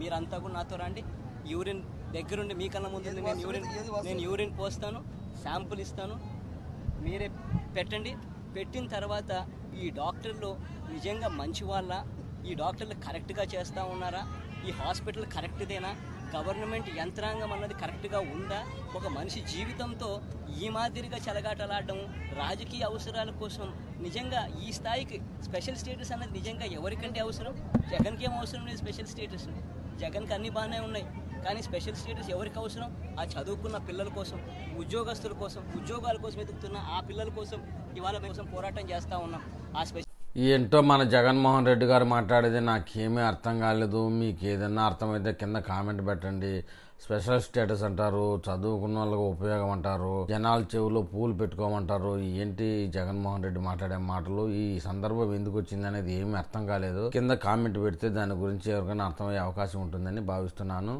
మీరంతా కూడా నాతో రండి, యూరిన్ దగ్గరుండి మీ కళ్ళ ముందు నేను యూరిన్ పోస్తాను, శాంపుల్ ఇస్తాను, మీరే పెట్టండి. పెట్టిన తర్వాత ఈ డాక్టర్లు నిజంగా మంచి వాళ్ళ, ఈ డాక్టర్లు కరెక్ట్గా చేస్తూ ఉన్నారా, ఈ హాస్పిటల్ కరెక్ట్దేనా, గవర్నమెంట్ యంత్రాంగం అన్నది కరెక్ట్గా ఉందా, ఒక మనిషి జీవితంతో ఈ మాదిరిగా చెలగాటలాడడం రాజకీయ అవసరాల కోసం నిజంగా ఈ స్థాయికి స్పెషల్ స్టేటస్ అన్నది నిజంగా ఎవరికంటే అవసరం? జగన్కి ఏం అవసరం లేదు స్పెషల్ స్టేటస్, జగన్కి అన్నీ బాగానే ఉన్నాయి. కానీ స్పెషల్ స్టేటస్ ఎవరికి అవసరం? ఆ చదువుకున్న పిల్లల కోసం, ఉద్యోగస్తుల కోసం, ఉద్యోగాల కోసం ఎదుగుతున్న ఆ పిల్లల కోసం ఇవాళ కోసం పోరాటం చేస్తూ ఉన్నాం. ఆ ఏంటో మన జగన్మోహన్ రెడ్డి గారు మాట్లాడేది నాకేమీ అర్థం కాలేదు. మీకు ఏదన్నా అర్థమైతే కింద కామెంట్ పెట్టండి. స్పెషల్ స్టేటస్ అంటారు, చదువుకున్న వాళ్ళకి ఉపయోగం అంటారు, జనాల చెవులో పూలు పెట్టుకోమంటారు. ఏంటి జగన్మోహన్ రెడ్డి మాట్లాడే మాటలు? ఈ సందర్భం ఎందుకు వచ్చింది అనేది ఏమీ అర్థం కాలేదు. కింద కామెంట్ పెడితే దాని గురించి ఎవరికైనా అర్థమయ్యే అవకాశం ఉంటుందని భావిస్తున్నాను.